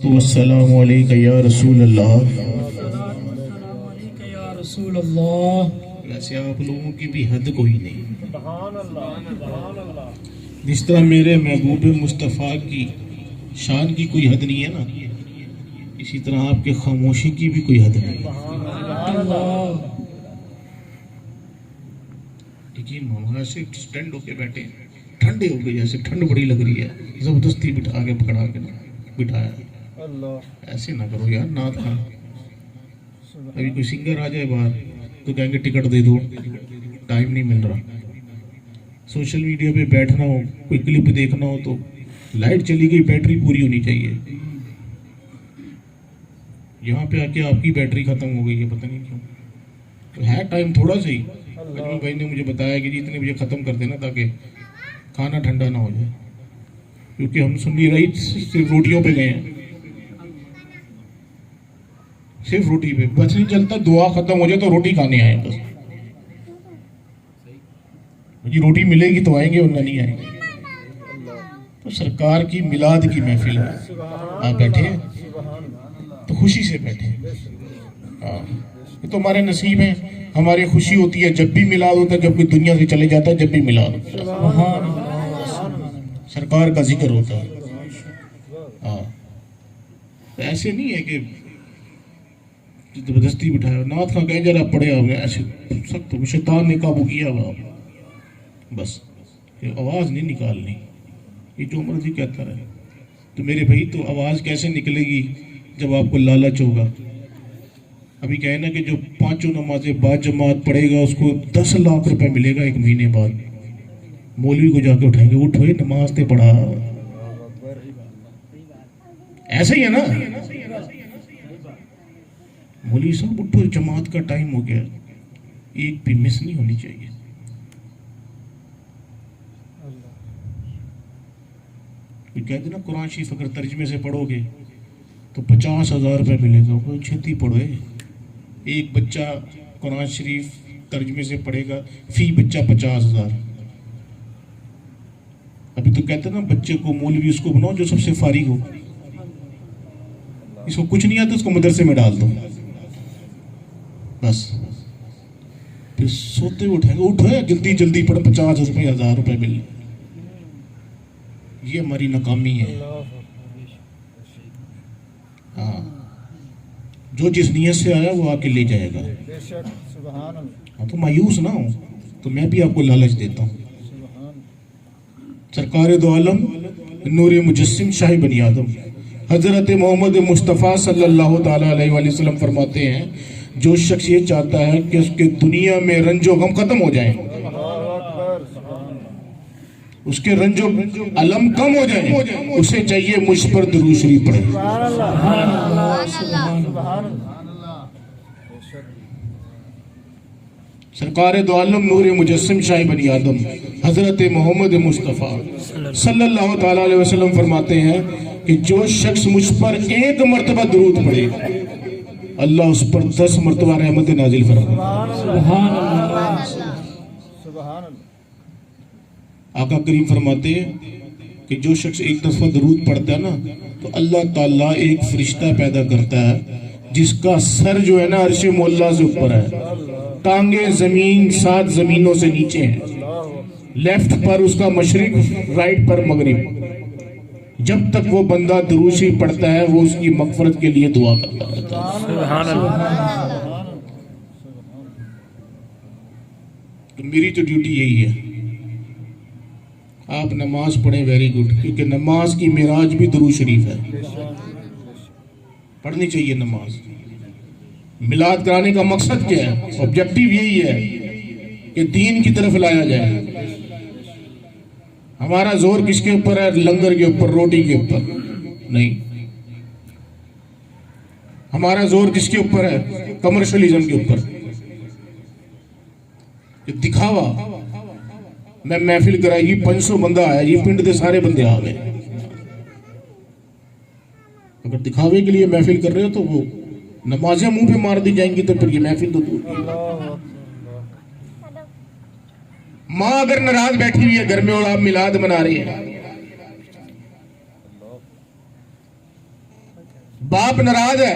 वस्सलामु अलैका या रसूल अल्लाह। वैसे आप लोगों की भी हद कोई नहीं। जिस तरह मेरे महबूब मुस्तफ़ा की शान की कोई हद नहीं है ना, इसी तरह आपके खामोशी की भी कोई हद नहीं। यकीन मानो ऐसे स्टैंड होके बैठे, ठंडे हो गए, जैसे ठंड बड़ी लग रही है, जबरदस्ती बिठा के पकड़ा के बिठाया। ऐसे ना करो यार, नाथ खान। अभी कोई सिंगर आ जाए बाहर तो कहेंगे टिकट दे दो, टाइम नहीं मिल रहा। सोशल मीडिया पे बैठना हो, कोई क्लिप देखना हो तो लाइट चली गई, बैटरी पूरी होनी चाहिए। यहाँ पे आके आपकी बैटरी खत्म हो गई है, पता नहीं क्यों। तो है टाइम थोड़ा सा ही। अजमल भाई ने मुझे बताया कि जी इतने बजे खत्म कर देना ताकि खाना ठंडा ना हो जाए, क्योंकि हम सुन्नी राइट सिर्फ रोटियों पे गए हैं, सिर्फ रोटी पे। बस नहीं चलता, दुआ खत्म हो जाए तो रोटी खाने आए बस। जी रोटी मिलेगी तो आएंगे, वरना नहीं आएंगे। तो सरकार की मिलाद की महफिल में आप बैठे तो खुशी से बैठे। ये तो हमारे नसीब है, हमारी खुशी होती है जब भी मिलाद होता है, जब कोई दुनिया से चले जाता है जब भी मिलाद होता है, सरकार का जिक्र होता है। तो ऐसे नहीं है कि जबरदस्ती बिठाया। नाथ का कहे जरा पड़े हो गया, ऐसे सख्त शैतान ने काबू किया हुआ, बस आवाज नहीं निकालनी, ये जो मर्जी कहता रहे। तो मेरे भाई, तो आवाज कैसे निकलेगी जब आपको लालच होगा। अभी कहे ना कि जो 5 नमाजें बाद जमात पढ़ेगा उसको 10 लाख रुपए मिलेगा 1 महीने बाद। मौलवी को जाके उठाएंगे, उठो नमाज ते पढ़ा। ऐसा ही है ना, मौलवी साहब उठो, जमात का टाइम हो गया, एक भी मिस नहीं होनी चाहिए। कहते ना कुरान शरीफ अगर तर्जमे से पढ़ोगे तो 50,000 रुपये मिलेगा। कोई छेती पढ़ो, एक बच्चा कुरान शरीफ तर्जमे से पढ़ेगा, फी बच्चा 50,000। अभी तो कहते ना बच्चे को मौलवी उसको बनाओ जो सबसे फारिग हो, इसको कुछ नहीं आता उसको मदरसे में डाल दो बस। फिर सोते उठाएंगे, उठो जल्दी जल्दी पढ़, 50 रुपये 1000 रुपये मिल। ये हमारी नाकामी है। हाँ, जो जिस नियत से आया वो आके ले जाएगा। हाँ, तो मायूस ना हो, तो मैं भी आपको लालच देता हूँ। सरकार दो आलम नूर मुजस्सिम शाही बनी आदम हजरत मोहम्मद मुस्तफ़ा सल्लल्लाहु ताला अलैहि वसल्लम फरमाते हैं, जो शख्स ये चाहता है कि उसके दुनिया में रंजो गम खत्म हो जाए, उसके रंजो अलम कम हो जाए, उसे चाहिए मुझ पर दुरूद शरीफ पढ़े। सरकार दो आलम नूर मुजस्सिम शाही बनी आदम हजरत मोहम्मद मुस्तफ़ा सल्लल्लाहु ताला अलैहि वसल्लम फरमाते हैं कि जो शख्स मुझ पर 1 मर्तबा दुरूद पढ़े, अल्लाह उस पर 10 मर्तबा रहमत नाजिल फरमाता। आका करीम फरमाते हैं कि जो शख्स एक दफा दरूद पढ़ता है ना, तो अल्लाह ताला एक फरिश्ता पैदा करता है जिसका सर जो है ना अर्श मौला से ऊपर है, टांगे जमीन 7 जमीनों से नीचे हैं, लेफ्ट पर उसका मशरिक, राइट पर मगरिब। जब तक वो बंदा दुरूद शरीफ पढ़ता है वो उसकी मगफरत के लिए दुआ करता रहता है। सुभान अल्लाह। तो मेरी तो ड्यूटी यही है, आप नमाज पढ़ें, वेरी गुड, क्योंकि नमाज की मिराज भी दुरूद शरीफ है। पढ़नी चाहिए नमाज। मिलाद कराने का मकसद क्या है? ऑब्जेक्टिव यही है कि दीन की तरफ लाया जाए। हमारा जोर किसके ऊपर है? लंगर के ऊपर, रोटी के ऊपर नहीं। हमारा जोर किसके ऊपर है? कमर्शलिज्म के ऊपर। दिखावा। मैं महफिल कराई, 500 बंदा आया, ये पिंड के सारे बंदे आ गए। अगर दिखावे के लिए महफिल कर रहे हो तो वो नमाजें मुंह पे मार दी जाएंगी, तो फिर ये महफिल तो दूर की। माँ अगर नाराज बैठी हुई है घर में और आप मिलाद मना रहे हैं, बाप नाराज है,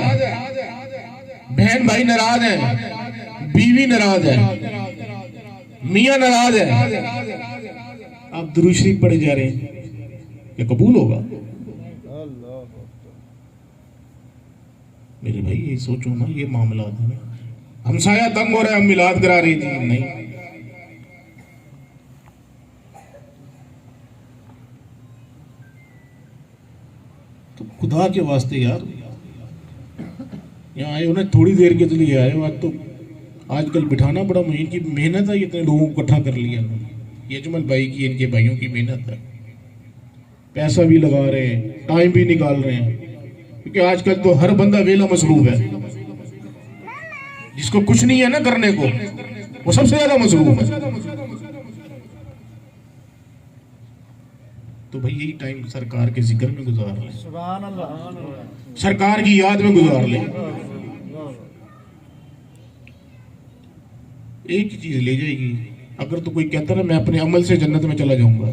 बहन भाई नाराज है, बीवी नाराज है, मियां नाराज है, आप दुरूद शरीफ पढ़े जा रहे हैं, क्या कबूल होगा? मेरे भाई ये सोचो ना, ये मामला है ना। हमसाया तंग हो रहा है, हम मिलाद करा रही थी, नहीं। तो खुदा के वास्ते यार, यहाँ आए हो ना, थोड़ी देर के लिए आए हो। आज तो आजकल बिठाना बड़ा मुश्किल की मेहनत है, इतने लोगों को इकट्ठा कर लिया। ये अजमल भाई की, इनके भाइयों की मेहनत है, पैसा भी लगा रहे हैं, टाइम भी निकाल रहे हैं, क्योंकि आजकल तो हर बंदा वेला मसरूफ है। जिसको कुछ नहीं है ना करने को, वो सबसे ज्यादा मसरूफ है। तो भाई यही टाइम सरकार के जिक्र में गुजार ले, सुभान अल्लाह, सरकार की याद में गुजार ले। एक ही चीज ले जाएगी। अगर तो कोई कहता ना मैं अपने अमल से जन्नत में चला जाऊंगा,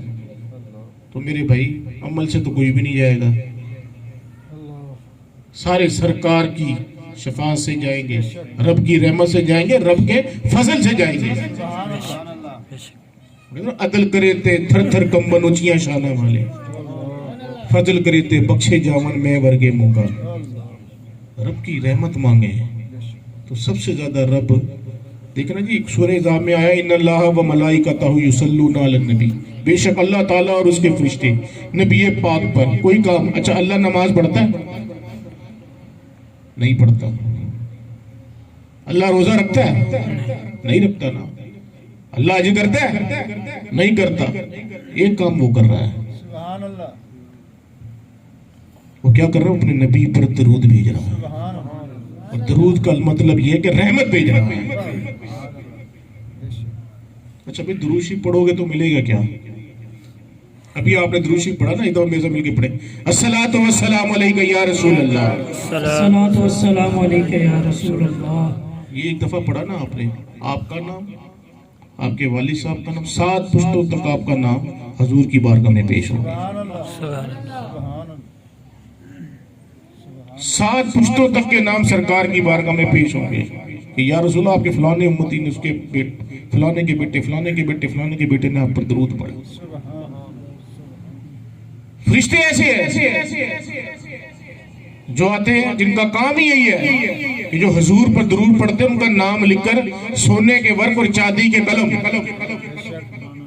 तो मेरे भाई अमल से तो कोई भी नहीं जाएगा। सारे सरकार की शफाअत से जाएंगे, रब की रहमत से जाएंगे, रब के फजल से जाएंगे। अदल करे ते थर थर कंबन ऊंचियां शाना वाले, फजल करे ते बख्शे जावन मैं वर्गे मुंगा। रब की रहमत मांगे तो सबसे ज्यादा रब, देखना जी, सूरह ज़ाब में आया इन्नल्लाह व मलाइकतहु युसल्लूना अलन नबी, बेशक अल्लाह ताला और उसके फरिश्ते नबी पाक पर कोई काम। अच्छा, अल्लाह नमाज पढ़ता है? नहीं पढ़ता। अल्लाह रोजा रखता है? नहीं रखता ना। अल्लाह हज करता है? नहीं करता। एक काम वो कर रहा है, वो क्या कर रहा है? अपने नबी पर दरूद भेज रहा है। और दरूद का मतलब यह है कि रहमत भेज रहा है। अच्छा भाई, दुरूद शरीफ पढ़ोगे तो मिलेगा क्या? अभी आपने दुरूद शरीफ पढ़ा ना, इधर मेरे से मिलके पढ़े, अस्सलातु वस्सलामु अलैका या रसूल अल्लाह, अस्सलातु वस्सलामु अलैका या रसूल अल्लाह। ये एक दफा पढ़ा ना आपने, आपका नाम, आपके वालिद साहब का नाम, 7 पुश्तों तक आपका नाम हजूर की बारगाह में पेश हो गया। 7 पुश्तों तक के नाम सरकार की बारगाह में पेश होंगे कि या रसूल आपके फलाने उम्मती ने, उसके फलाने के बेटे, फलाने के बेटे, फलाने के बेटे ने आप पर दरूद पढ़ा। फरिश्ते ऐसे हैं जो आते हैं, जिनका काम ही यही है कि जो हुजूर पर दरूद पढ़ते हैं, उनका नाम लिखकर सोने के वर्क और चांदी के कलम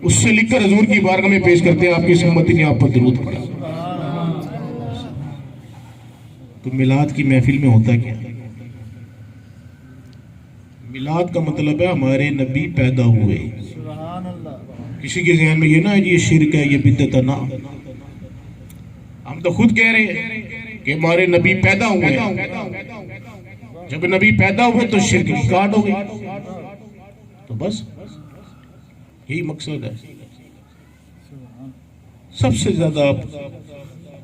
उससे लिखकर हुजूर की बारगाह में पेश करते हैं, आपकी उम्मती ने आप पर दरूद पढ़ा। तो मिलाद की महफिल में होता क्या? मिलाद का मतलब है हमारे नबी पैदा हुए। किसी के ज़हन में ये ना है ये शिर्क है, ये बिदअत है, ना। हम तो खुद कह रहे हैं कि हमारे नबी पैदा हुए। जब नबी पैदा हुए तो शिर्क स्टार्ट हो गई। तो बस यही मकसद है। सबसे ज्यादा आप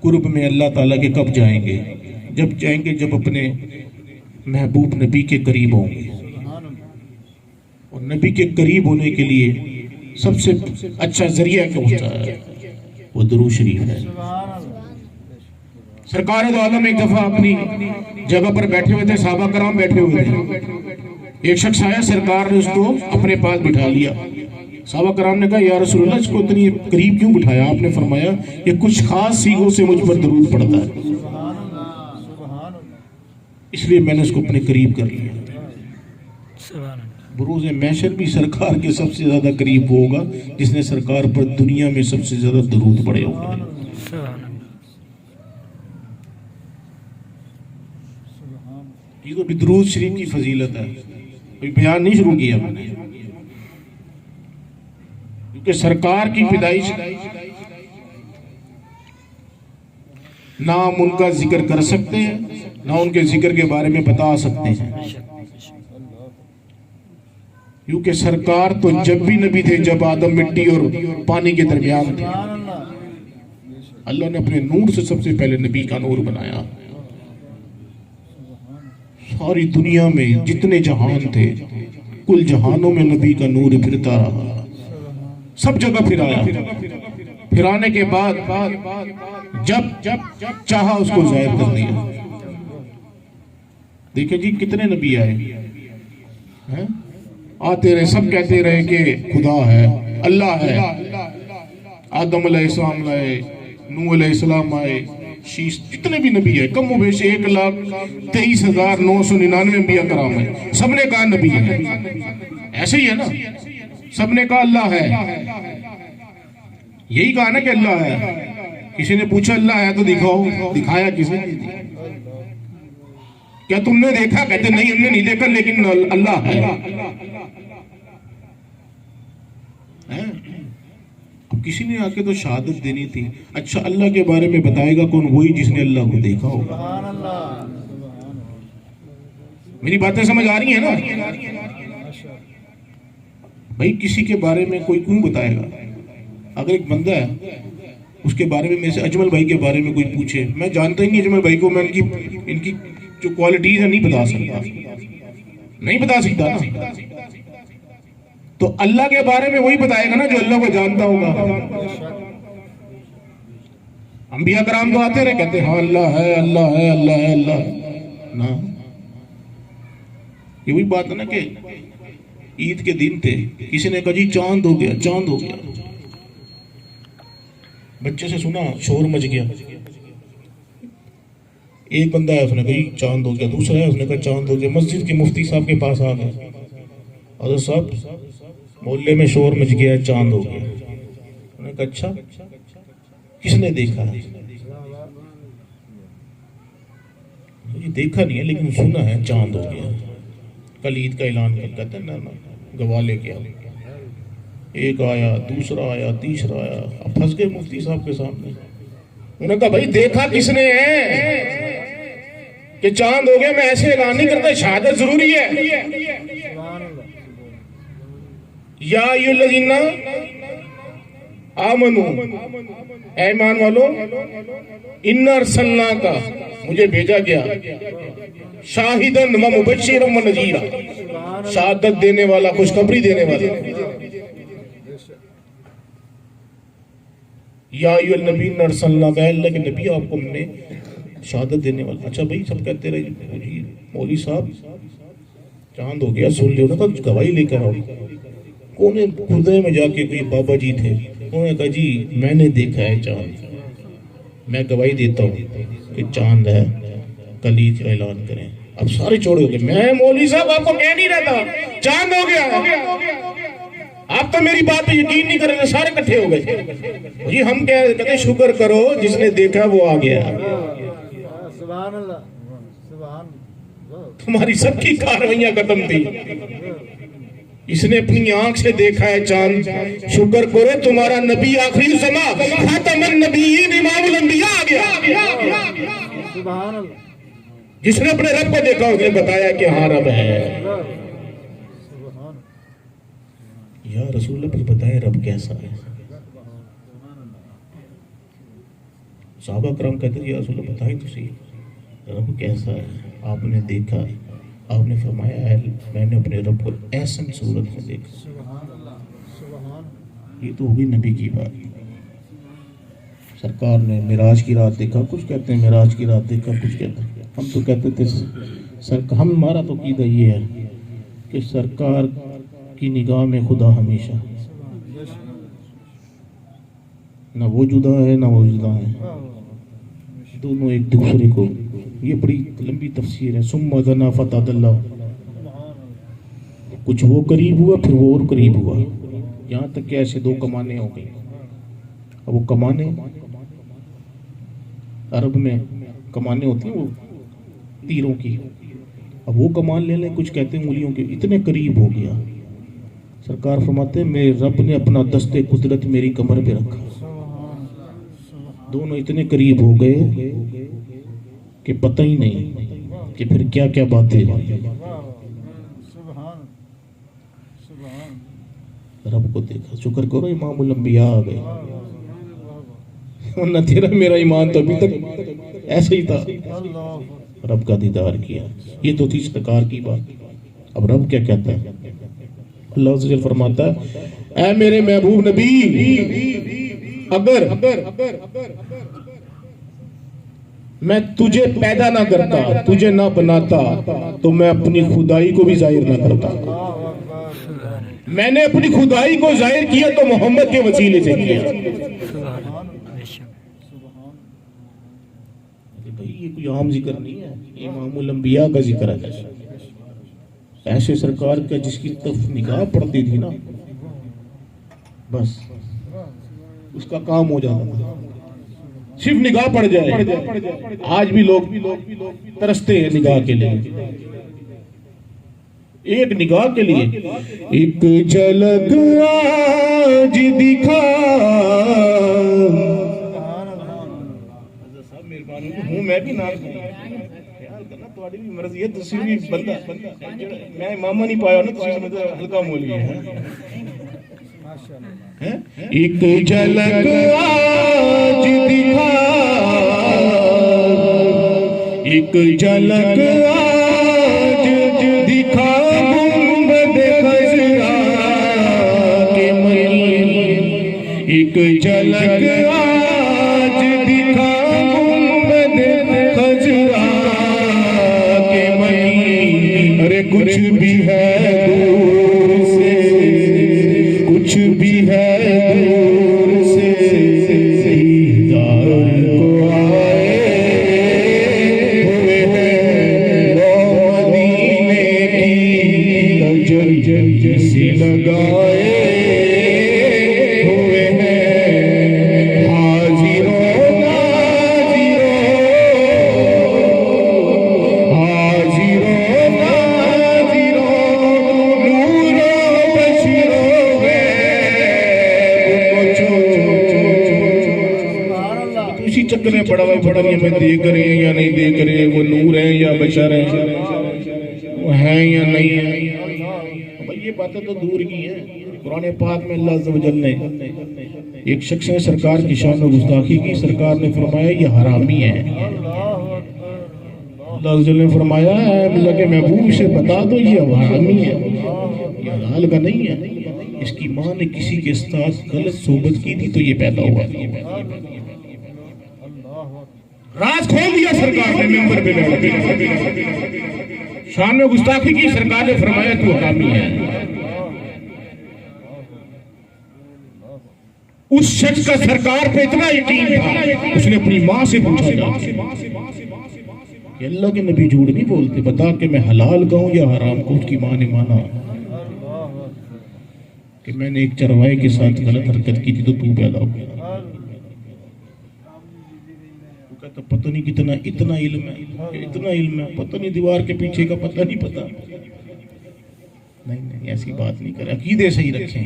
कुर्ब में अल्लाह ताला के कब जाएंगे? जब जाएंगे जब अपने महबूब नबी के करीब होंगे। और नबी के करीब होने के लिए सबसे अच्छा जरिया क्या होता है? वो दुरूद शरीफ है। सरकार दो आलम एक दफा अपनी जगह पर बैठे हुए थे, सहाबा कराम बैठे हुए थे। एक शख्स आया, सरकार ने उसको अपने पास बिठा लिया। सहाबा कराम ने कहा या रसूलल्लाह, इसको इतनी करीब क्यों बिठाया? आपने फरमाया ये कुछ खास सीगों से मुझ पर दरूद पड़ता है, इसलिए मैंने उसको अपने करीब कर लिया। बरूज़ महशर भी सरकार के सबसे ज्यादा करीब होगा जिसने सरकार पर दुनिया में सबसे ज्यादा दरूद पड़े होंगे। ये तो दरूद शरीफ की फजीलत है, कोई बयान नहीं शुरू किया मैंने, क्योंकि सरकार की पैदाइश ना हम उनका जिक्र कर सकते हैं, ना उनके जिक्र के बारे में बता सकते हैं, क्योंकि सरकार तो जब भी नबी थे जब आदम मिट्टी और पानी के दरमियान थे। अल्लाह ने अपने नूर से सबसे पहले नबी का नूर बनाया। सारी दुनिया में जितने जहान थे, कुल जहानों में नबी का नूर फिरता रहा, सब जगह फिराया। फिराने के बाद जब चाहा उसको जाहिर कर दिया। देखिए जी कितने नबी आए हैं, आते रहे, सब कहते रहे कि खुदा है, अल्लाह है। आदम अलैहिस्सलाम आए, नूह अलैहिस्सलाम आए, शीश, जितने भी नबी है, कम बेश 1,23,999 अंबिया कराम है, सबने कहा नबी है। ऐसे ही है ना, सबने कहा अल्लाह है, यही कहा ना कि अल्लाह है। किसी ने पूछा अल्लाह है तो दिखाओ, दिखाया किसी ने? क्या तुमने देखा? कहते नहीं हमने नहीं देखा, लेकिन अल्लाह है। अब किसी ने आके तो शहादत देनी थी। अच्छा, अल्लाह के बारे में बताएगा कौन? वही जिसने अल्लाह को देखा होगा। मेरी बातें समझ आ रही है ना भाई? किसी के बारे में कोई क्यों बताएगा? अगर एक बंदा है, उसके बारे में, मेरे से अजमल भाई के बारे में कोई पूछे, मैं जानता ही नहीं अजमल भाई को, मैं इनकी जो क्वालिटीज है नहीं बता सकता, नहीं बता सकता ना। तो अल्लाह के बारे में वही बताएगा ना जो अल्लाह को जानता होगा। अंबिया कराम तो आते रहे, कहते हाँ अल्लाह है, अल्लाह है, अल्लाह है, अल्लाह है ना। ये वही बात है ना कि ईद के दिन थे, किसी ने कहा जी चांद हो गया, चांद हो गया। बच्चे से सुना, शोर मच गया। एक बंदा है, उसने कहा चांद हो गया। दूसरा है, उसने कहा चांद हो गया। मस्जिद के मुफ्ती साहब के पास आ गए, अरे साहब मोहल्ले में शोर मच गया, चांद हो गया। उन्होंने कहा अच्छा किसने देखा है? ये देखा नहीं है लेकिन सुना है चांद हो गया। कल ईद का ऐलान कर, कहते ना गवाह लेके आओ। एक आया, दूसरा आया, तीसरा आया, अब फंस गए मुफ्ती साहब के सामने। उन्होंने कहा भाई देखा किसने है कि चांद हो गया? मैं ऐसे ऐलान नहीं करता, शहादत जरूरी है। या अय्युहल्लज़ीना आमनू, ऐ ईमान वालो, इन्ना अरसलनाका, मुझे भेजा गया, शाहिदन व मुबश्शिरन व नज़ीरा, शहादत देने वाला, खुशखबरी देने वाला। या अय्युहन नबी इन्ना अरसलनाका, अल्लाह के नबी आपको हमने शहादत देने वाला। अच्छा भाई सब कहते रहे मौलवी साहब चांद हो गया, सुन लियो ना, तो गवाही लेकर आओ। कोने हृदय में जाके कोई बाबा जी थे, उन्होंने कहा जी मैंने देखा है चांद, मैं गवाही देता हूँ कि चांद है, कल ईद का ऐलान करें। अब सारे चौड़े हो गए, मैं मौलवी साहब आपको कह नहीं रहा था चांद हो गया, आप तो मेरी बात पे यकीन नहीं कर रहे। सारे इकट्ठे हो गए जी, हम कहते शुक्र करो जिसने देखा वो आ गया। तुम्हारी सबकी कार्रवाइयां खत्म थी, इसने अपनी आंख से देखा है चांद। शुक्र करो तुम्हारा नबी आखिरी ज़मा खातमुन नबिय्यीन इमामुल अंबिया आ गया। जिसने अपने रब को देखा उसने बताया कि हाँ रब है। या रसूल पर बताए रब कैसा है? साहबा करम कहते या रसूल बताए तो सही रब कैसा है? आपने देखा, आपने फरमाया है मैंने अपने रब को ऐसी सूरत में देखा। ये तो होगी नबी की बात। सरकार ने मिराज की रात देखा, कुछ कहते हैं मिराज की रात देखा, कुछ कहते हैं, हम तो कहते थे हमारा तो कीदा ये है कि सरकार की निगाह में खुदा हमेशा, ना वो जुदा है ना वो जुदा है, दोनों एक दूसरे को। ये बड़ी लंबी तफसीर है। सुम्मा दना फतदल्ला, कुछ वो करीब हुआ फिर वो और करीब हुआ, यहाँ तक कि ऐसे दो कमाने हो गई। अब वो कमाने अरब में कमाने होती हैं वो तीरों की, अब वो कमान ले लें, कुछ कहते हैं उंगलियों के, इतने करीब हो गया। सरकार फरमाते हैं मेरे रब ने अपना दस्ते कुदरत मेरी कमर पे रखा, दोनों इतने करीब हो गए कि पता ही नहीं कि फिर क्या क्या बातें। रब को देखा, शुक्र करो इमामुल अंबिया आ गए, वरना तेरा मेरा ईमान तो अभी तक ऐसे ही था। रब का दीदार किया, ये तो थी सरकार की बात। अब रब क्या कहता है? अल्लाह से फरमाता है ऐ मेरे महबूब नबी, अगर मैं तुझे पैदा ना करता, तुझे ना बनाता, तो मैं अपनी खुदाई को भी जाहिर ना करता। मैंने अपनी खुदाई को जाहिर किया तो मोहम्मद के वसीले से किया। भाई ये कोई आम जिक्र नहीं है, इमामुल अंबिया का जिक्र है। ऐसे सरकार का जिसकी तरफ निगाह पड़ती थी ना, बस उसका काम हो जाता था। सिर्फ निगाह पड़ जाए। आज भी लोग तरसते हैं निगाह के लिए, एक निगाह के लिए। एक झलक आज दिखा, हूं मैं भी नाल ਤੁਹਾਡੀ ਵੀ ਮਰਜ਼ੀ ਹੈ, ਤੁਸੀਂ ਵੀ ਬੰਦਾ मैं मामा नहीं पाया ना, ਤੁਸੀਂ मतलब हल्का मौलवी है। एक झलक आज दिखा, एक झलक आज दिखा गुंबद खजरा के मई, एक झलक आज दिखा गुंबद खजरा के मई। अरे कुछ भी है दूर से, कुछ भी है दूर से, दीदार को आए हुए हैं। मदीने की नजर से लगाए हुए हैं। हाजिरों नाजिरों, हाजिरों नाजिरों, नूरो बशीरो उसी चक्कर में पड़ा हुआ पड़ा नहीं, हमें देख रहे हैं या नहीं देख रहे, वो नूर है या बशर है, वो है या नहीं है। भाई ये बातें तो दूर की हैं। कुरान पाक में अल्लाह अज़्ज़ व जल ने एक शख्स ने सरकार की शान में गुस्ताखी की। सरकार ने फरमाया ये हरामी है। अल्लाह अज़्ज़ व जल ने फरमाया अल्लाह के महबूब से बता दो ये हरामी है, ये हलाल का नहीं है। इसकी माँ ने किसी के साथ गलत सोबत की थी तो ये पैदा हुआ। राज खोल दिया सरकार ने, मेंबर पे शान में गुस्ताखी की। सरकार ने फरमाया तू हरामी है। उस शख्स का सरकार पे इतना यकीन था, उसने अपनी माँ से पूछा कि अल्लाह के नबी झूठ नहीं बोलते, बता कि मैं हलाल कहूं या हराम को। उसकी माँ ने माना कि मैंने एक चरवाहे के साथ गलत हरकत की थी तो तू पैदा हो गया। तो पता नहीं कितना इतना इल्म है, इतना इल्म है, पता नहीं दीवार के पीछे का पता नहीं पता। नहीं नहीं ऐसी बात नहीं करें, अकीदे सही रखें।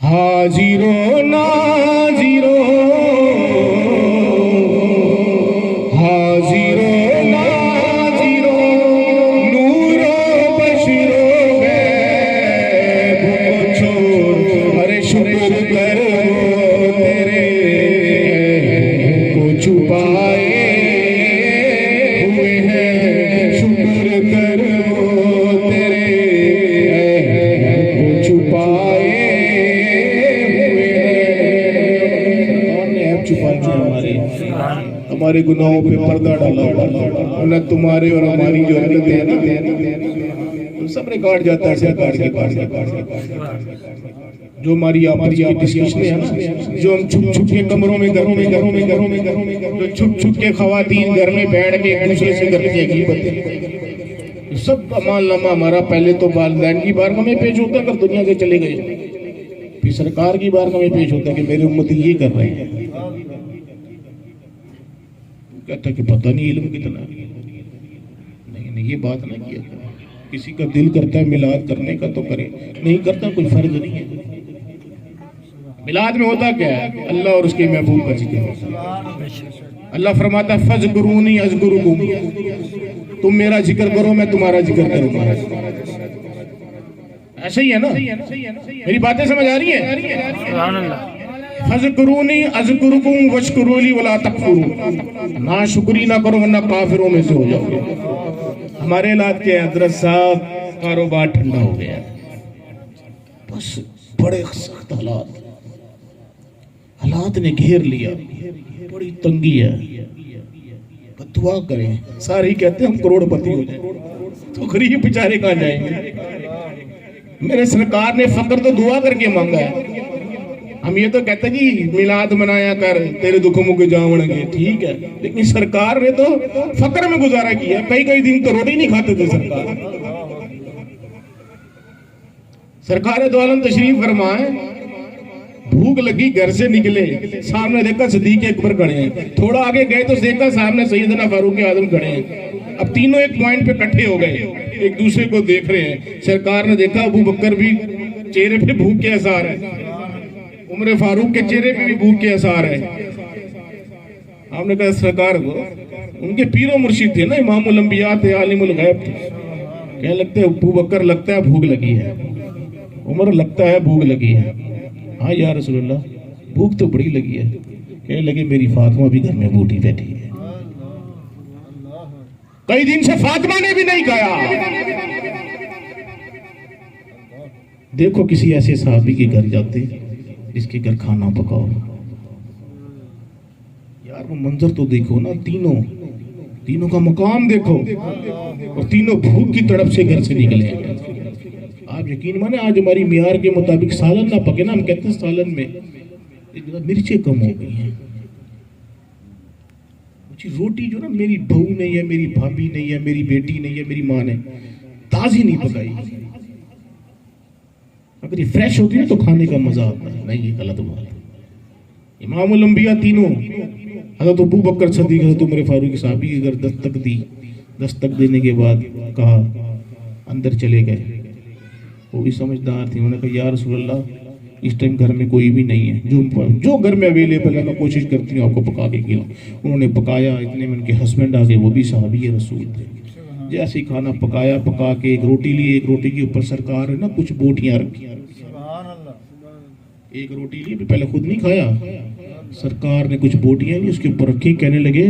हाजिरो नाजिरो, हाजिरो नाजिरो, नूरो बशीरो गैब को छोड़। अरे शुक्र करो तेरे छुपाए हुए हैं, शुक्र करो तेरे को छुपाए हुए हैं। कौन ने ऐप छुपाए हमारे गुनाहों पे पर्दा डाला हुआ। तुम्हारे और हमारी जो हरकतें हैं ना, सब रिकॉर्ड जाता है सरकार के पास। जो हमारी आपस की डिस्कशन है ना, जो हम छुप छुप के कमरों में घरों में जो छुप छुप के खवातीन घर में बैठ के एक दूसरे से करती है ग़ीबतें, सब अमालनामा हमारा पहले तो वालिदैन की बारगाह में पेश होता है अगर दुनिया से चले गए, फिर सरकार की बारगाह में पेश होता है कि मेरे उम्मती ये कर रहे हैं। कहता कि पता नहीं इल्म कितना। नहीं ये बात ना किया। किसी का दिल करता है मिलाद करने का तो करे, नहीं करता कोई फर्ज नहीं है। मिलाद में होता क्या है? अल्लाह और उसके महबूब का जिक्र। अल्लाह फरमाता फज़कुरूनी अज़कुरुकुम, तुम मेरा जिक्र करो मैं तुम्हारा जिक्र करूंगा। ऐसे ही है ना? मेरी बातें समझ आ रही है? फज़कुरूनी अज़कुरुकुम वशकुरूली वला तकफुरू, ना शुक्री ना करो वरना काफिरों में से हो जाओगे। हमारे इलाके के हजरत साहब कारोबार ठंडा हो गया, बस बड़े सख्त हालात ने घेर लिया। बड़ी तंगी है, दुआ करें। सारे ही कहते हैं हम करोड़पति हो जाए, तो गरीब बेचारे कहाँ जाएंगे। मेरे सरकार ने फकर तो दुआ करके मांगा है। हम ये तो कहते हैं कि मिलाद मनाया कर, तेरे दुख मुख जावणगे, ठीक है, लेकिन सरकार ने तो फकर में गुजारा किया। कई कई दिन तो रोटी नहीं खाते थे सरकार दो आलम तशरीफ फरमाए। भूख लगी, घर से निकले, सामने देखा सिद्दीक अकबर खड़े हैं। थोड़ा आगे गए तो देखा सामने सैयदना फारूक आजम खड़े हैं। अब तीनों एक पॉइंट पे इकट्ठे हो गए, एक दूसरे को देख रहे हैं। सरकार ने देखा अबू बकर भी चेहरे पे भूख के आसार है, उमर फारूक के चेहरे पे भी भूख के आसार है। हमने कहा सरकार को, उनके पीरो मुर्शिद थे ना, इमामुल अंबिया थे, आलिमुल गैब थे। कहने लगते अबू बकर लगता है भूख लगी है, उमर लगता है भूख लगी है। हाँ या रसूलुल्लाह, भूख तो बड़ी लगी है। कहने लगे मेरी फातिमा भी घर में बूढ़ी बैठी है, कई दिन से फातिमा ने भी नहीं खाया। देखो किसी ऐसे साहबी के घर जाते जिसके घर खाना पकाओ, यार वो मंजर तो देखो ना, तीनों का मकाम देखो, और तीनों भूख की तड़प से घर से निकले। आप यकीन माने आज हमारी मियार के मुताबिक सालन ना पके ना, हम कहते हैं सालन में मिर्चें कम हो गई हैं। रोटी जो ना मेरी बहू ने या मेरी भाभी ने या मेरी बेटी ने या मेरी माँ ने ताजी नहीं पकाई। अगर ये फ्रेश होती है तो खाने का मजा आता है। नहीं, ये गलत बात है। इमामुल अंबिया तीनों, हज़रत अबू बकर सिद्दीक़, हज़रत उमर फारूक साहबी के घर दस्तक दी। दस्तक देने के बाद कहा अंदर चले गए। वो भी समझदार थी, उन्होंने कहा या रसूलल्लाह इस टाइम घर में कोई भी नहीं है, जो घर में अवेलेबल है मैं कोशिश करती हूँ आपको पका के खिलाऊं। उन्होंने पकाया, इतने में उनके हस्बैंड आ गए, वो भी सहाबी रसूल थे। जैसे ही खाना पकाया, पका के एक रोटी ली, एक रोटी के ऊपर सरकार है ना कुछ बोटियां रखी। एक रोटी ली, पहले खुद नहीं खाया, सरकार ने कुछ बोटियां ली उसके ऊपर रखी। कहने लगे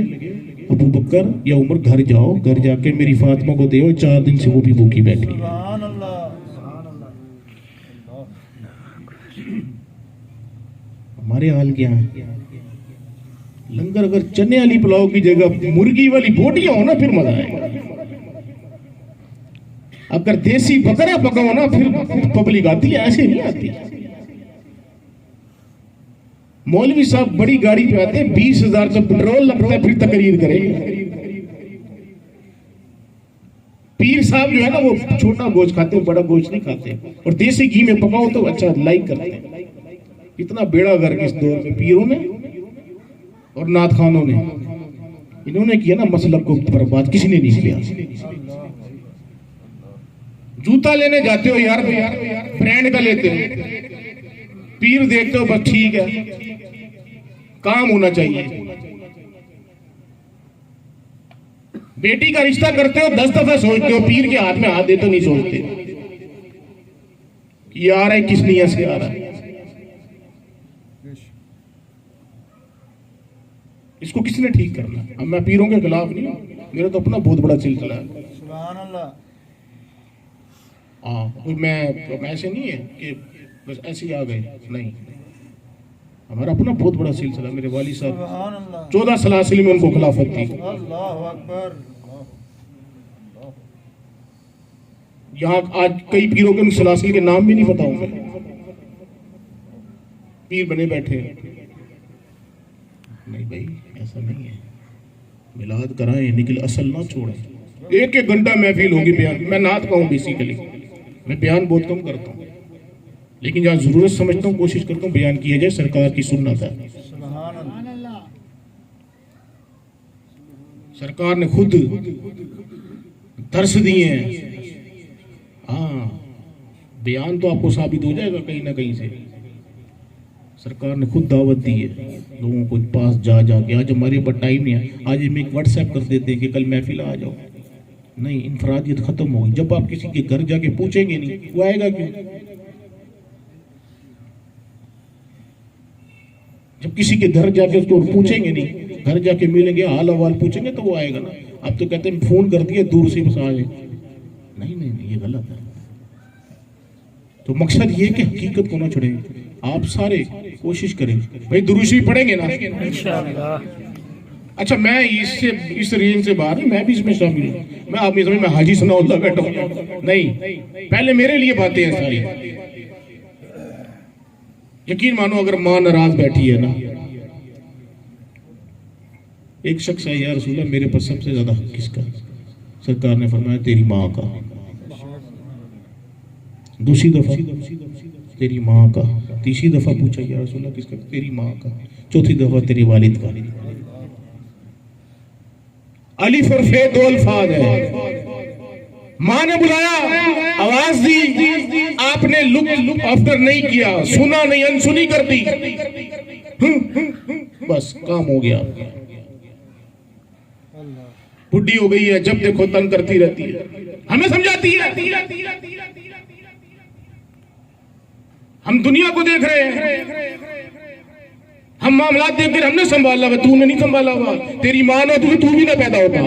अबू बकर या उमर घर जाओ, घर जाके मेरी फातिमा को दे, 4 दिन से वो भी भूखी बैठी है। हमारे हाल क्या है? लंगर अगर चने वाली पुलाव की जगह मुर्गी वाली बोटियां हो ना फिर मजा आएगा। अगर देसी बकरा पकाओ ना फिर पब्लिक आती है, ऐसे नहीं आती। मौलवी साहब बड़ी गाड़ी पे आते हैं, 20,000 का पेट्रोल लगता है, फिर तकरीर करेंगे। पीर साहब जो है ना वो छोटा गोश्त खाते हैं, बड़ा गोश्त नहीं खाते, और देसी घी में पकाओ तो अच्छा लाइक करते हैं। इतना बेड़ा गर्क इस दौर में पीरों ने और नाथ खानों ने, इन्होंने किया ना मसलब को बर्बाद, किसी ने नहीं किया। जूता लेने जाते हो यार ब्रांड का लेते हो, पीर देखते हो बस ठीक है, काम होना चाहिए। बेटी का रिश्ता करते हो 10 दफा सोचते हो, पीर के हाथ में हाथ दे तो नहीं सोचते कि आ रहा है किस नियत से आ रहा है। इसको किसने ठीक करना? अब मैं पीरों के खिलाफ नहीं, मेरा तो अपना बहुत बड़ा सिलसिला है। सुभान अल्लाह। हाँ, मैं ऐसे नहीं है कि बस ऐसे ही आ गए, नहीं, हमारा अपना बहुत बड़ा सिलसिला। मेरे वाली साहब 14 सलासिल में उनको खिलाफत थी। यहाँ आज कई पीरों के सलासिल के नाम भी नहीं पता होंगे, पीर बने बैठे। नहीं भाई ऐसा नहीं है, मिलाद कराएं लेकिन असल ना छोड़ें। एक घंटा महफिल होगी बयान, मैं नात का हूँ बेसिकली, मैं बयान बहुत कम करता हूँ, लेकिन जहाँ जरूरत समझता हूँ कोशिश करता हूँ बयान किया जाए। सरकार की सुन्नत है, सरकार ने खुद दर्श दिए हैं। हाँ, बयान तो आपको साबित हो जाएगा कहीं ना कहीं से। सरकार ने खुद दावत दी है लोगों को पास जा जाके। आज हमारे पास टाइम नहीं है, आज हम एक व्हाट्सएप कर देते हैं कि कल महफिल आ जाओ। नहीं, इनफरादियत खत्म होगी। जब आप किसी के घर जाके पूछेंगे नहीं, वो आएगा क्यों? जब किसी के घर जाके उसको पूछेंगे नहीं, घर जाके मिलेंगे, हाल अहवाल पूछेंगे तो वो आएगा ना। आप तो कहते हैं फोन कर दिया दूर से बस आ जाए। नहीं नहीं नहीं, ये गलत है। तो मकसद ये कि हकीकत को ना छोड़ें। आप सारे कोशिश करें भाई, दुरूद शरीफ पढ़ेंगे ना इंशाअल्लाह। अच्छा, मैं इससे इस रेंज से बाहर मैं भी इसमें शामिल हूँ। मैं आप समझ में हाजी सनाउल्लाह बैठा हूँ, नहीं, पहले मेरे लिए बातें हैं सारी। यकीन मानो अगर माँ नाराज बैठी है ना, एक शख्स है, या रसूल अल्लाह मेरे पर सबसे ज्यादा हक किसका? सरकार ने फरमाया तेरी माँ का। दूसरी दफा तेरी माँ का। तीसरी दफा पूछा या रसूल अल्लाह किसका? तेरी माँ का। चौथी दफा तेरी वालिद का। अलिफ और फे दो अल्फाज है। माँ ने बुलाया, आवाज दी, आपने लुक आफ्टर नहीं किया, सुना नहीं, अनसुनी कर दी, बस काम हो गया। बुढ़ी हो गई है, जब देखो तंग करती रहती है, हमें समझाती है। हम दुनिया को देख रहे हैं, हम मामला देख कर हमने संभाला हुआ, तूने नहीं संभाला हुआ। तेरी मां ने तू भी ना पैदा होता।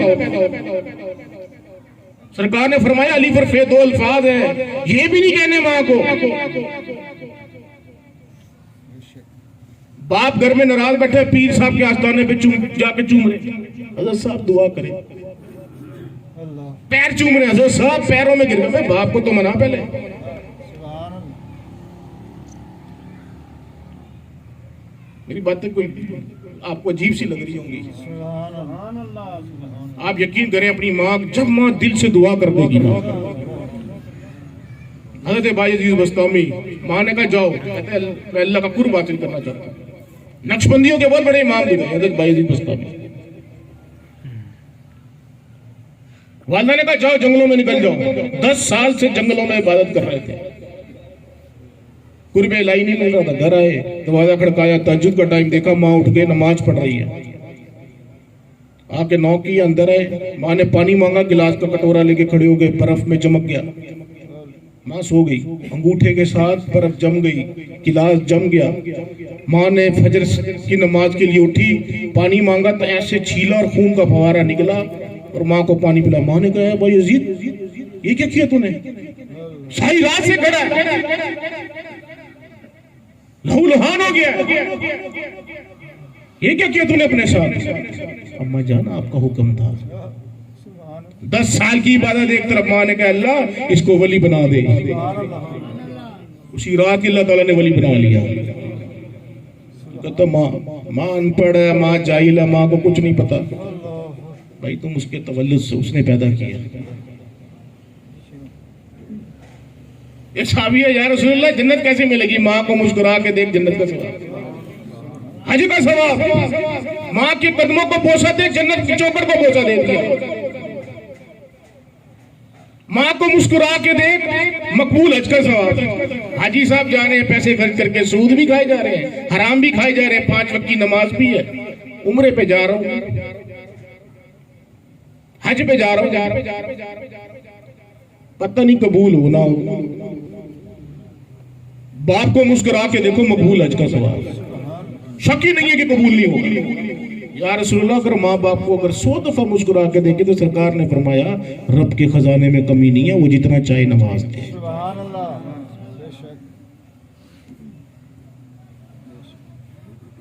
सरकार ने फरमाया अली पर फे दो अल्फाज है, ये भी नहीं कहने मां को। बाप घर में नाराज बैठे, पीर साहब के आस्थाने पे जाके चूम रहे, हजरत साहब दुआ करें, पैर चूम रहे, हजरत साहब पैरों में गिर गए। बाप को तो मना पहले। मेरी बातें कोई आपको अजीब सी लग रही होंगी। आप यकीन करें, अपनी माँ, जब माँ दिल से दुआ कर देगी ना, हजरत भाई अजीज बस्तामी, माँ ने कहा जाओ, कहते मैं अल्लाह का कुर्ब हासिल करना चाहता हूँ। नक्शबंदियों के बहुत बड़े इमाम थे हजरत भाई अजीज बस्तामी। वालिदा ने कहा जाओ जंगलों में निकल जाओ। 10 साल से जंगलों में इबादत कर रहे थे, कुर्बे लाई नहीं मिल रहा था। घर आए, दरवाजा खड़काया, तहज्जुद का टाइम देखा, माँ उठ के नमाज पढ़ रही है। आके नॉक किया, अंदर आए, माँ ने पानी मांगा, गिलास का कटोरा लेके खड़े हो गए, बर्फ में चमक गया। माँ सो गई, अंगूठे के साथ बर्फ जम गई, गिलास जम गया। माँ ने फजर की नमाज के लिए उठी, पानी मांगा तो ऐसे छीला और खून का फवारा निकला और माँ को पानी पिला। माँ ने कहा भाई अजीज ये क्या किया तूने? सारी रात से खड़ा लहूलुहान हो गया, ये क्या किया तूने अपने साथ? अम्मा जान आपका हुक्म था। 10 साल की इबादत एक तरफ, माँ ने कहा अल्लाह इसको वली बना दे। उसी रात अल्लाह ताला ने वली बना लिया। कहता माँ अनपढ़ है, माँ जाहिल है, माँ को कुछ नहीं पता। भाई तुम उसके तवल्लुद से, उसने पैदा किया। ये साहबी है या रसूलल्लाह, जन्नत कैसे मिलेगी? माँ को मुस्कुरा के देख, जन्नत का सवाब, हज का सवाब। माँ के कदमों को बोसा दे, जन्नत की चौखट को बोसा दे दिया। माँ को मुस्कुरा के देख, मकबूल हज का सवाब। हाजी साहब जा रहे हैं पैसे खर्च करके, सूद भी खाए जा रहे हैं, हराम भी खाए जा रहे हैं, 5 वक्त की नमाज भी है, उम्रे पे जा रहा हूं, हज पे जा रहा हूं, पता नहीं कबूल हो ना हो। बाप को मुस्कुरा के देखो, मकबूल हज का सवाब। शक ही नहीं है कि कबूल नहीं होगा। या रसूलुल्लाह, अगर माँ बाप को अगर 100 दफा मुस्कुरा के देखे तो सरकार ने फरमाया रब के खजाने में कमी नहीं है, वो जितना चाहे नवाज दे।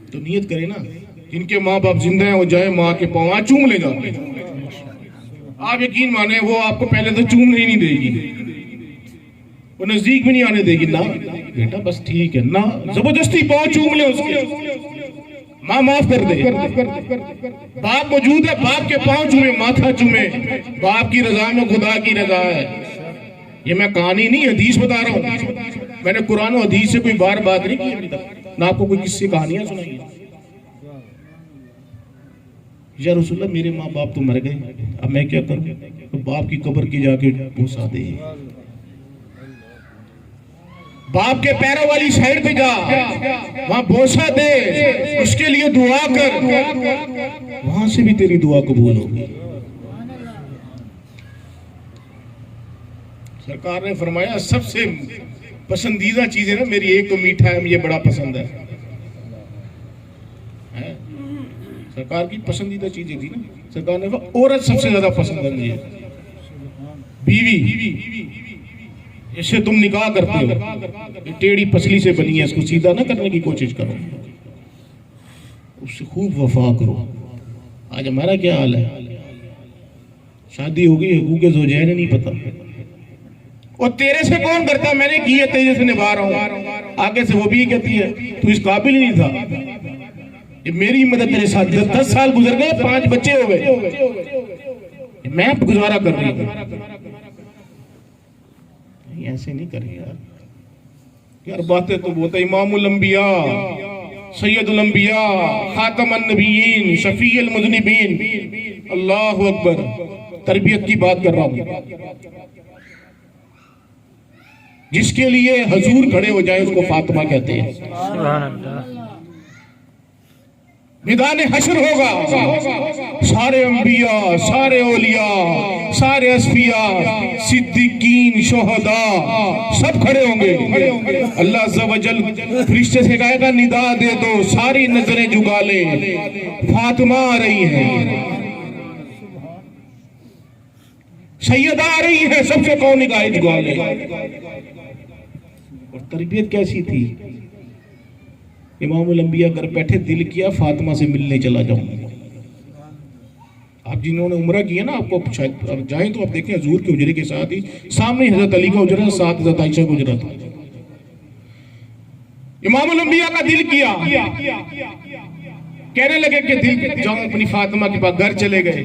तो नियत करे ना, जिनके माँ बाप जिंदा हैं वो जाए माँ के पाँव चूम लेगा। आप यकीन माने वो आपको पहले तो चूमने ही नहीं देगी, वो नजदीक भी नहीं आने देगी। ना बेटा बस ठीक है ना, जबरदस्ती पाँव चूम ले उसके, माँ माफ कर दे। बाप मौजूद है, बाप के पाँव चूमे, माथा चूमे, बाप की रजा में खुदा की रजा है। ये मैं कहानी नहीं, हदीस बता रहा हूँ। मैंने कुरान और हदीस से कोई बात नहीं की अभी तक, ना आपको कोई किस्से कहानियां सुनाई। या रसूलल्लाह मेरे माँ बाप तो मर गए, अब मैं क्या करूं? तो बाप की कब्र की जाके पहुंचा दे, बाप के पैरों वाली साइड पे जा, वहां बोसा दे, उसके लिए दुआ कर, वहां से भी तेरी दुआ कबूल होगी। सरकार ने फरमाया सबसे पसंदीदा चीजें ना मेरी, एक तो मीठा है, मुझे बड़ा पसंद है। सरकार की पसंदीदा चीजें थी ना, सरकार ने औरत सबसे ज्यादा पसंद है मुझे, बीवी। इससे तुम निकाह करते हो, ये टेढ़ी पसली से बनी है, इसको सीधा ना करने की कोशिश करो, उससे खूब वफा करो। आज हमारा क्या हाल है, शादी हो गई, हकूक़ ज़ौजैन नहीं पता, और तेरे से कौन करता, मैंने की है, तेरे से निभा रहा हूं, आगे से वो भी कहती है तू इस काबिल ही नहीं था, ये मेरी मदद तेरे साथ 10 साल गुजर गए, 5 बच्चे हो गए, मैं गुजारा कर रही हूं। ऐसे नहीं करे यार बातें तो बहुत है। इमामुल अंबिया, सैयदुल अंबिया, खातमुन नबिय्यीन, शफीउल मुज़निबीन, अल्लाहु अकबर, तरबियत की बात कर रहा हूं। जिसके लिए हजूर खड़े हो जाए उसको फातिमा कहते हैं। सुभान अल्लाह। मैदान हशर होगा, सारे अंबिया, सारे औलिया, सारे अस्फिया, सिद्दीकीन, शोहदा सब खड़े होंगे। अल्लाह अज़्ज़ा वजल फरिश्ते से कहेगा निदा दे दो, सारी नजरें झुका ले, फातिमा आ रही है, सैयदा आ रही है, सबसे कौन निगाहें झुका ले। और तरबियत कैसी थी, इमामुल अंबिया घर बैठे दिल किया फातिमा से मिलने चला जाऊं। आप जिन्होंने उम्रा किया ना, आपको शायद अब जाए तो आप देखें हजूर के उजरे के साथ ही सामने हजरत अली का उजरा, साथ हजरत आयशा का उजरा था। इमामुल अंबिया का दिल किया, कहने लगे कि दिल जाऊं अपनी फातिमा के पास, घर चले गए।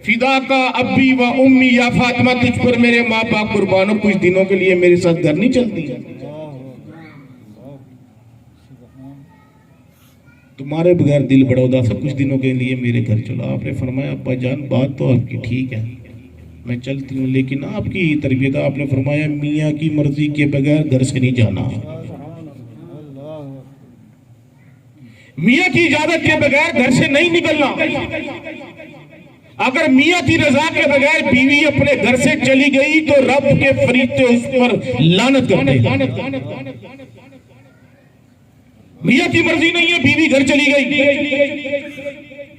फिदा का अब्बी व उम्मी या फातिमा, तुझ पर मेरे माँ बाप कुर्बानो, कुछ दिनों के लिए मेरे साथ घर नहीं चलती, तुम्हारे बगैर दिल बड़ा उदास है, कुछ दिनों के लिए मेरे घर चलो। आपने फरमाया अब्बा जान बात तो आपकी ठीक है, मैं चलती हूँ, लेकिन आपकी तरबियत, आपने फरमाया मियाँ की मर्जी के बगैर घर से नहीं जाना, मियाँ की इजाजत के बगैर घर से नहीं निकलना। अगर मियाँ की रजा के बगैर बीवी अपने घर से चली गई तो रब के फरिश्ते उस पर लानत करते हैं। मियाँ की मर्जी नहीं है, बीवी घर चली गई,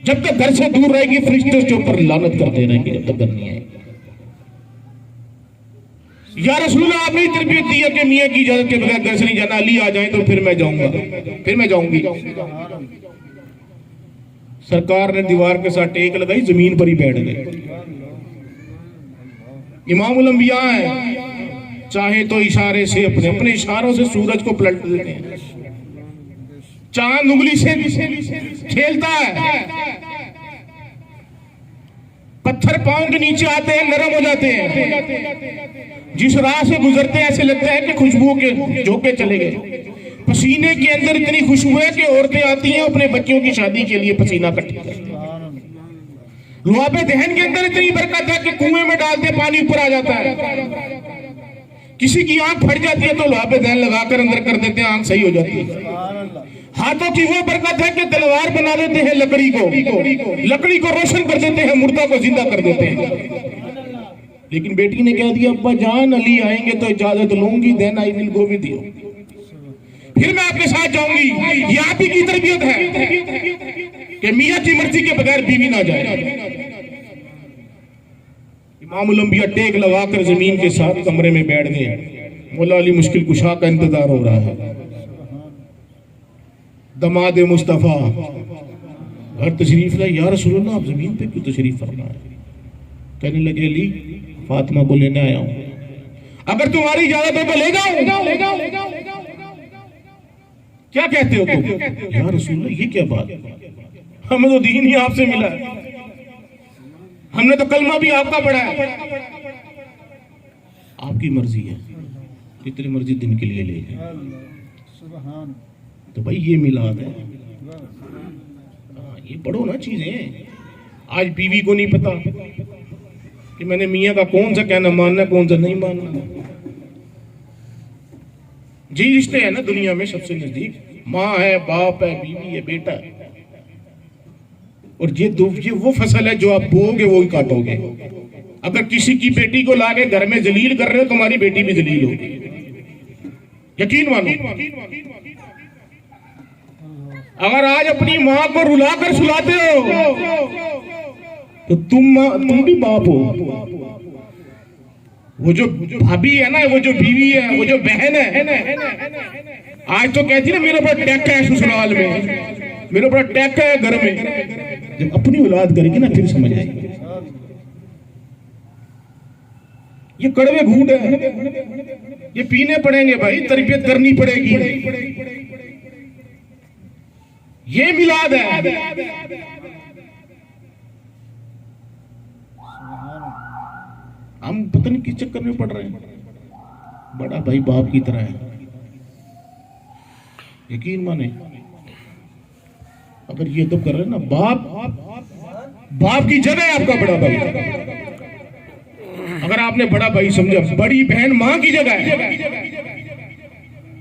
जब तक घर से दूर रहेगी फरिश्ते उसके ऊपर लानत करते रहेंगे जब तक घर नहीं आए। या रसूलुल्लाह आपने ही तरबियत दी है कि मियाँ की इजाजत के बगैर घर से नहीं जाना, अली आ जाए तो फिर मैं जाऊंगा, फिर मैं जाऊंगी। सरकार ने दीवार के साथ टेक लगाई, जमीन पर ही बैठ गए। इमामुल अंबिया है, चाहे तो इशारे से अपने अपने इशारों से सूरज को पलट देते हैं, चांद उंगली से खेलता है, पत्थर पांव के नीचे आते हैं, नरम हो जाते हैं, जिस राह से गुजरते हैं ऐसे लगता है कि खुशबू के झोंके चले गए। पसीने के अंदर इतनी खुशबू है कि औरतें आती हैं अपने बच्चों की शादी के लिए पसीना इकट्ठा करती हैं। लुआबे दहन के अंदर इतनी बरकत है कि कुएं में डालते पानी ऊपर आ जाता है। किसी की आंख फट जाती है तो लुआबे दहन लगाकर अंदर कर देते हैं, आंख सही हो जाती है। हाथों की वो बरकत है कि तलवार बना देते हैं, लकड़ी को रोशन कर देते हैं, मुर्दा को जिंदा कर देते हैं। लेकिन बेटी ने कह दिया अब्बा जान अली आएंगे तो इजाजत लूंगी, then I will go with you, फिर मैं आपके साथ जाऊंगी। ये आप ही की तरबियत है कि मियाँ की मर्जी के बगैर बीवी ना जाए। इमामुल अंबिया टेक लगाकर जमीन के साथ कमरे में बैठ गए। मौला अली मुश्किल कुशा का इंतजार हो रहा है। दमाद मुस्तफा घर तशरीफ लाए। या रसूलुल्लाह आप जमीन पे क्यों तशरीफ फरमा है? कहने लगे अली फातिमा को लेने आया हूं, अगर तुम्हारी इजाजत हो तो ले जाओ। क्या कहते हो तुम? या रसूलुल्लाह ये क्या बात, हमें तो दीन ही आपसे मिला है, हमने तो कलमा भी आपका पढ़ा है। आपकी मर्जी है, जितनी मर्जी दिन के लिए ले जाए। तो भाई ये मिलाद है, ये पढ़ो ना चीजें। आज बीवी को नहीं पता कि मैंने मियाँ का कौन सा कहना मानना कौन सा नहीं मानना। जी रिश्ते हैं ना दुनिया में सबसे नजदीक, माँ है, बाप है, बीवी है, बेटा है। और ये वो फसल है जो आप बोओगे वो ही काटोगे। अगर किसी की बेटी को लाके घर में जलील कर रहे हो, तुम्हारी बेटी भी जलील होगी, यकीन मानो। अगर आज अपनी माँ को रुलाकर सुलाते हो तो तुम भी बाप हो। वो जो भाभी है ना, वो जो बीवी है, वो जो बहन है, आज तो कहती है ना मेरे ऊपर टैक है ससुराल में, मेरे ऊपर टैक है घर में। जब अपनी औलाद करेगी ना फिर समझ आएगी। ये कड़वे घूंट है, ये पीने पड़ेंगे भाई, तरबियत करनी पड़ेगी। ये मिलाद है। हम पता नहीं किस चक्कर में पड़ रहे हैं। बड़ा भाई बाप की तरह है, यकीन माने। अगर ये तो कर रहे हैं ना, बाप की जगह है आपका बड़ा भाई। अगर आपने बड़ा भाई समझा, बड़ी बहन मां की जगह है।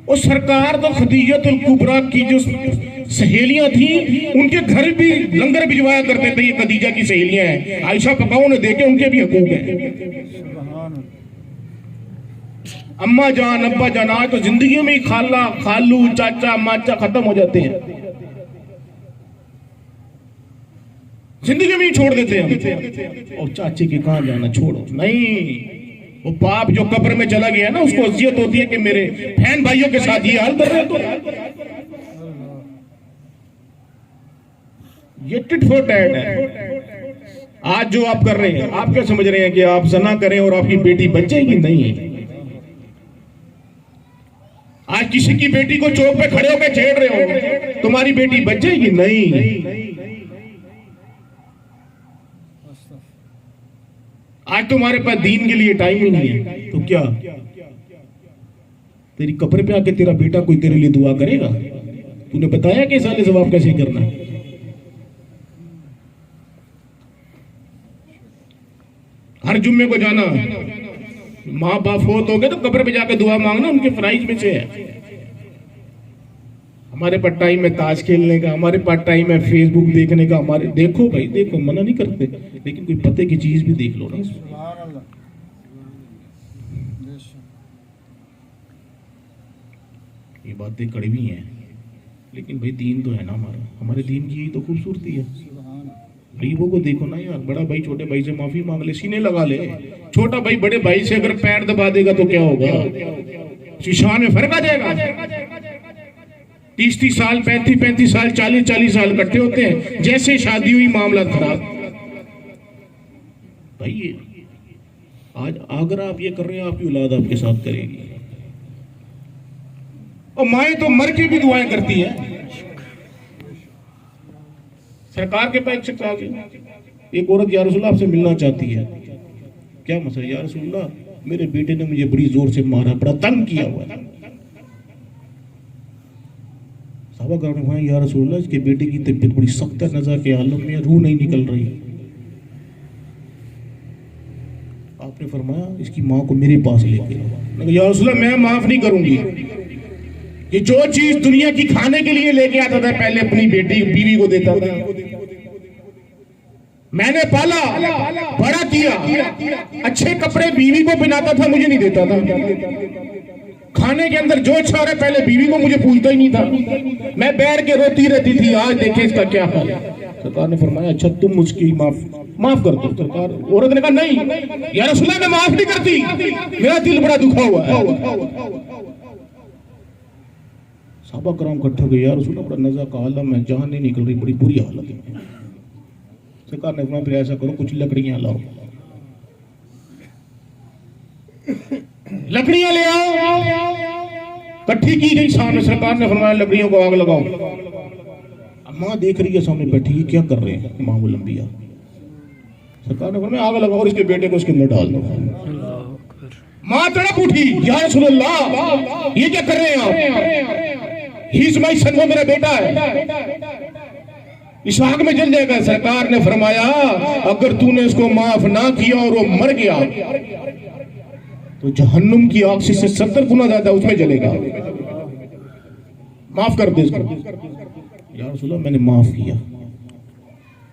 और सरकार तो खदीजतुल कुबरा की जो सहेलियां थी, उनके घर भी लंगर भिजवाया करते थे। ये खदीजा की सहेलियां हैं, आयशा पकाओ ने देखे, उनके भी हकूक हैं। अम्मा जान अब्बा जान, आज तो जिंदगी में ही खाला खालू चाचा माचा खत्म हो जाते हैं, जिंदगी में ही छोड़ देते हैं। और चाचे के कहां जाना, छोड़ो नहीं। वो बाप जो कब्र में चला गया ना, उसको अज़ियत होती है कि मेरे बहन भाइयों के साथ ये हाल कर रहे हो। तो ये टिट फॉर टैट है। आज जो आप कर रहे हैं, आप क्या समझ रहे हैं कि आप ज़ना करें और आपकी बेटी बचेगी? नहीं। आज किसी की बेटी को चौक पे खड़े होकर छेड़ रहे हो, तुम्हारी बेटी बचेगी? नहीं। आज तुम्हारे पास दीन के लिए टाइम ही नहीं है, तो क्या तेरी कब्र पे आके तेरा बेटा कोई तेरे लिए दुआ करेगा? तूने बताया कि साले जवाब कैसे करना है? हर जुम्मे को जाना, माँ बाप फोत हो गए तो कब्र पे जाकर दुआ मांगना, उनके फराइज में से है। हमारे पास टाइम है ताश खेलने का, हमारे पास टाइम है फेसबुक देखने का। हमारे देखो भाई देखो, मना नहीं करते, लेकिन कोई पते की चीज भी देख लो ना। ये बातें कड़वी हैं, लेकिन भाई दीन तो है ना हमारा। हमारे दीन की तो खूबसूरती है। गरीबों को देखो ना यार, बड़ा भाई छोटे भाई से माफी मांग ले, सीने लगा ले। छोटा भाई बड़े भाई से अगर पैर दबा देगा तो क्या होगा? शान में फर्क आ जाएगा। 30-30 साल 35-35 साल 40-40 साल इकट्ठे होते हैं, जैसे शादी हुई मामला खराब। भाई आज अगर आप ये कर रहे हैं, आपकी औलाद आपके साथ करेगी। और माएँ तो मर के भी दुआएं करती है। सरकार के पास आ गई एक औरत, या रसूलल्लाह आपसे मिलना चाहती है। क्या मसला? या रसूलल्लाह मेरे बेटे ने मुझे बड़ी जोर से मारा, बड़ा तंग किया हुआ है। साहबा कहने लगे, या रसूलल्लाह इसके बेटे की तबीयत बड़ी सख्त है, नज़ा के आलम में, रूह नहीं निकल रही। आपने फरमाया इसकी माँ को मेरे पास लेके आओ। या रसूलल्लाह मैं माफ नहीं करूंगी। ये जो चीज दुनिया की खाने के लिए लेके आता था, पहले अपनी बेटी बीवी को देता था। मैंने पाला, बड़ा किया, अच्छे कपड़े बीवी को पहनाता था, मुझे नहीं देता था। खाने के अंदर जो इच्छा रहा, पहले बीवी को मुझे पूछता ही नहीं था। मैं बैठ के रोती रहती थी, आज देखे इसका क्या हाल। सरकार ने फरमाया अच्छा तुम मुझकी माफ कर दो। सरकार, औरत ने कहा नहीं या रसूलल्लाह मैं माफ नहीं करती, मेरा दिल बड़ा दुखा हुआ है। साहबा कराम इकट्ठे हो गए, या रसूलल्लाह बड़ा नज़ा का आलम है, जान नहीं निकल रही, बड़ी बुरी हालत है। सरकार ने फरमाया फिर ऐसा करो, कुछ लकड़ियां लाओ। लकड़ियां ले आओ, इकट्ठी की गई सामने। सरकार ने फरमाया लकड़ियों को आग लगाओ। माँ देख रही है सामने बैठी है, क्या कर रहे हैं इमामुल अंबिया। सरकार ने फरमाया आग लगाओ और इसके बेटे को इसके अंदर डाल दो। माँ तड़प उठी, या रसूलल्लाह ये क्या कर रहे हैं आप? ही इज माय सन, वो मेरा बेटा है, इस आग में जल जाएगा। सरकार ने फरमाया अगर तूने इसको माफ ना किया और वो मर गया तो जहन्नुम की आग से 70 गुना ज्यादा उसमें जलेगा। माफ कर दे इसको। या रसूलल्लाह मैंने माफ किया।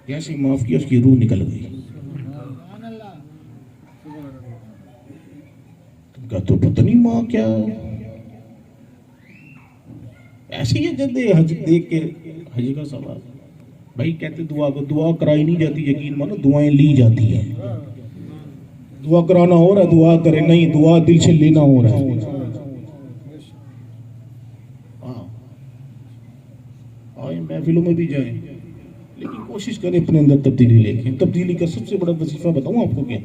जैसे माफ किया उसकी रूह निकल गई। तुम क्या तो पता नहीं माँ क्या ऐसे ही जल्दी हज देख के हज का सवाल। भाई कहते दुआ को दुआ कराई नहीं जाती, यकीन मानो दुआएं ली जाती हैं। दुआ कराना हो रहा है, दुआ करे नहीं, दुआ दिल से लेना हो रहा है। आए महफिलों में भी जाए, लेकिन कोशिश करें अपने अंदर तब्दीली लेके। तब्दीली का सबसे बड़ा वजीफा बताऊं आपको क्या?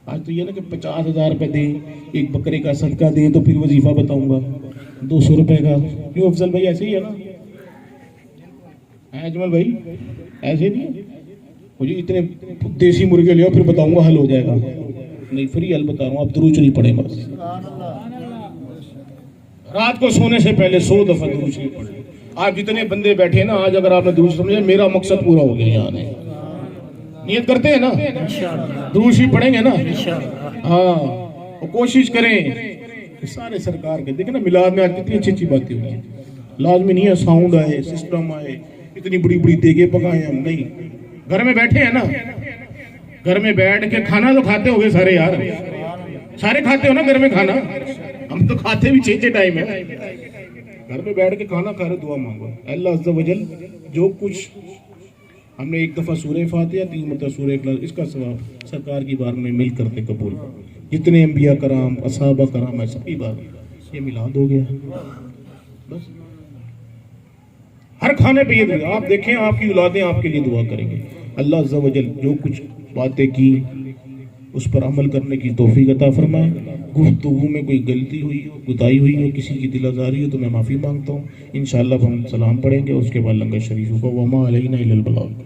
आज तो ये ना कि 50,000 रुपए दें, एक बकरे का सदका दें, तो फिर वजीफा बताऊंगा 200 रुपए का। क्यों अफजल भाई, ऐसे ही है ना? अजमल भाई ऐसे नहीं है? मुझे इतने देसी मुर्गे ले आओ फिर बताऊंगा, हल हो जाएगा। नहीं, फ्री हल बता रहा हूँ, आप दुरूद नहीं पढ़े बस। रात को सोने से पहले 100 दफा दुरूद शरीफ पढ़े। आप जितने बंदे बैठे ना, आज अगर आपने दुरूद समझे, मेरा मकसद पूरा हो गया। यहाँ ने नियत करते हैं ना, दुरूद शरीफ पढ़ेंगे ना। हाँ, और कोशिश करें कि सारे सरकार के देखें ना, मिलाद में आज कितनी अच्छी अच्छी बातें हुई हैं। लाजमी नहीं है साउंड आए, सिस्टम आए, इतनी बड़ी बड़ी देगे पकाए हम, नहीं। घर में बैठे हैं ना, घर में बैठ के खाना तो खाते होगे सारे यार, सारे खाते हो ना घर में खाना? हम तो खाते भी 6 टाइम है। घर में बैठ के खाना खा रहे, दुआ मांगो अल्लाह अज़्ज़ा वजल जो कुछ हमने एक दफा सूरह फातिहा, 3 मरतबा सूरह इखलास, इसका सवाब सरकार की बार में मिल करके कबूल। जितने अंबिया कराम, असहाबा कराम है, सबकी बार ये मिलाद हो गया बस। हर खाने पे ये दुआ, आप देखें आपकी औलादें आपके लिए दुआ करेंगे। अल्लाह अज़्ज़ा वजल जो कुछ बातें की उस पर अमल करने की तौफीक अता फरमाए। गुफ्तगू में कोई गलती हुई हो, गुताई हुई हो, किसी की दिल आज़ारी हो तो मैं माफ़ी मांगता हूँ। इंशाअल्लाह हम सलाम पढ़ेंगे, उसके बाद लंगर शरीफ होगा। वमा अलैना इल्लल बलाग।